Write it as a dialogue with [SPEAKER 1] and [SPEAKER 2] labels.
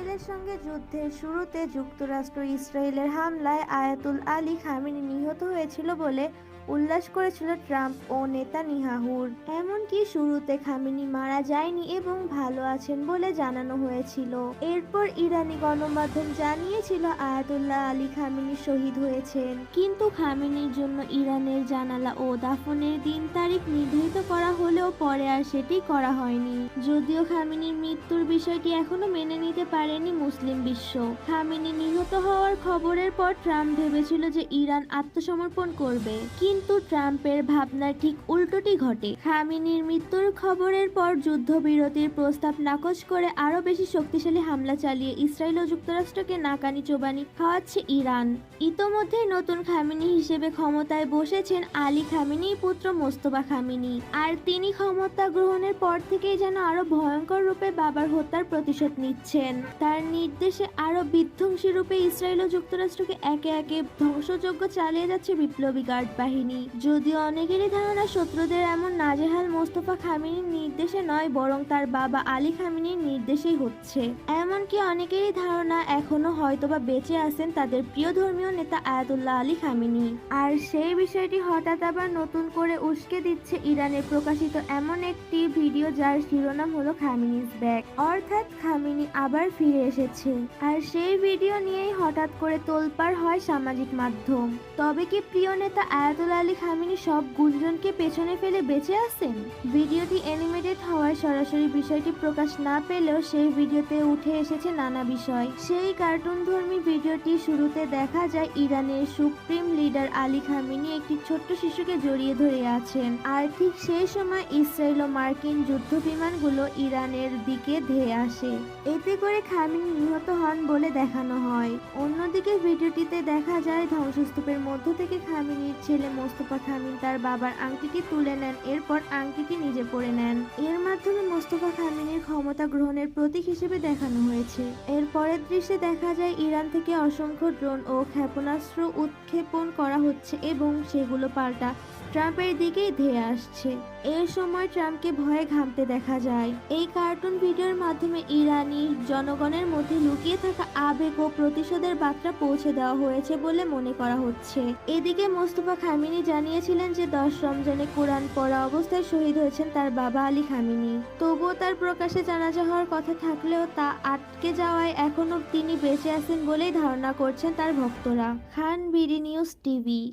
[SPEAKER 1] ইসরায়েলের সঙ্গে যুদ্ধের শুরুতে যুক্তরাষ্ট্র ইসরায়েলের হামলায় আয়াতুল আলী খামেনি নিহত হয়েছিল বলে উল্লাস করেছিল ট্রাম্প ও নেতানিয়াহুর। এমনকি শুরুতে খামেনি মারা যায়নি এবং ভালো আছেন বলে জানানো হয়েছিল। এরপর ইরানি গণমাধ্যম জানিয়েছিল আয়াতুল্লাহ আলী খামেনি শহীদ হয়েছেন, কিন্তু খামেনির জন্য ইরানের জানালা ও দাফনের দিন তারিখ নির্ধারিত করা হলেও পরে আর সেটি করা হয়নি। যদিও খামেনির মৃত্যুর বিষয়টি এখনো মেনে নিতে পারেনি মুসলিম বিশ্ব। খামেনি নিহত হওয়ার খবরের পর ট্রাম্প ভেবেছিল যে ইরান আত্মসমর্পণ করবে, কিন্তু ট্রাম্পের ভাবনার ঠিক উল্টোটি ঘটে। খামেনির মৃত্যুর খবরের পর যুদ্ধবিরতির প্রস্তাব নাকচ করে আরো বেশি শক্তিশালী হামলা চালিয়ে ইসরায়েল ও যুক্তরাষ্ট্রকে নাকানি চোবানি খাওয়াচ্ছে ইরান। ইতোমধ্যে নতুন খামেনি হিসেবে ক্ষমতায় বসেছেন আলী খামেনির পুত্র মোস্তফা খামেনি, আর তিনি ক্ষমতা গ্রহণের পর থেকেই যেন আরো ভয়ঙ্কর রূপে বাবার হত্যার প্রতিশোধ নিচ্ছেন। তার নির্দেশে আরো বিধ্বংসী রূপে ইসরায়েল ও যুক্তরাষ্ট্রকে একে একে ধ্বংসযজ্ঞ চালিয়ে যাচ্ছে বিপ্লবী গার্ড বাহিনী। যদিও অনেকেরই ধারণা শত্রুদের এমন নাজেহাল মোস্তফা খামেনির নির্দেশে নয়, বরং তার বাবা আলী খামেনির নির্দেশেই হচ্ছে। এমনকি অনেকেরই ধারণা এখনো হয়তোবা বেঁচে আছেন তাদের প্রিয় ধর্মীয় নেতা আয়াতুল্লাহ আলী খামেনি। আর সেই বিষয়টি হঠাৎ আবার নতুন করে উস্কে দিচ্ছে ইরানে প্রকাশিত এমন একটি ভিডিও যার শিরোনাম হলো খামেনিজ ব্যাক, অর্থাৎ খামেনি আবার ফিরে এসেছে। আর সেই ভিডিও নিয়েই হঠাৎ করে তোলপাড় হয় সামাজিক মাধ্যম। তবে কি প্রিয় নেতা আয়াতুল্লাহ আলী খামেনি সব গুঞ্জনকে পেছনে ফেলে বেঁচে আছেন? ভিডিওটি অ্যানিমেটেড হওয়ায় সরাসরি বিষয়টি প্রকাশ না পেলেও সেই ভিডিওতে উঠে এসেছে নানা বিষয়। সেই কার্টুনধর্মী ভিডিওটি শুরুতে দেখা যায় ইরানের সুপ্রিম লিডার আলী খামেনি একটি ছোট্ট শিশুকে জড়িয়ে ধরে আছেন, আর ঠিক সেই সময় ইসরায়েল ও মার্কিন যুদ্ধ বিমানগুলো ইরানের দিকে ধেয়ে আসে। এতে করে খামেনি নিহত হন বলে দেখানো হয়। অন্যদিকে ভিডিওটিতে দেখা যায় ধ্বংসস্তূপের মধ্য থেকে খামেনির ছেলে মোস্তফা খামেনি তার বাবার আংটিটি তুলে নেন, এরপর আংটিটি নিজে পরে নেন। এর মাধ্যমে মোস্তফা খামেনির ক্ষমতা গ্রহণের প্রতীক হিসেবে দেখানো হয়েছে। এর পরের দৃশ্যে দেখা যায় ইরান থেকে অসংখ্য ড্রোন ও ক্ষেপণাস্ত্র উৎক্ষেপণ করা হচ্ছে এবং সেগুলো পাল্টা ট্রাম্পের দিকেই ধেয়ে আসছে। এর সময় ট্রাম্পকে ভয়ে ঘামতে দেখা যায়। এই কার্টুন ভিডিওর মাধ্যমে ইরানি জনগণের মধ্যে লুকিয়ে থাকা আবেগ ও প্রতিশোধের বার্তা পৌঁছে দেওয়া হয়েছে বলে মনে করা হচ্ছে। এদিকে মোস্তফা খামেনি জানিয়েছিলেন যে 10 রমজানে কোরআন পড়া অবস্থায় শহীদ হয়েছেন তার বাবা আলী খামেনি। তবুও তার প্রকাশ্যে জানাজা হওয়ার কথা থাকলেও তা আটকে যাওয়ায় এখনো তিনি বেঁচে আছেন বলেই ধারণা করছেন তার ভক্তরা। খান বিডি নিউজ টিভি।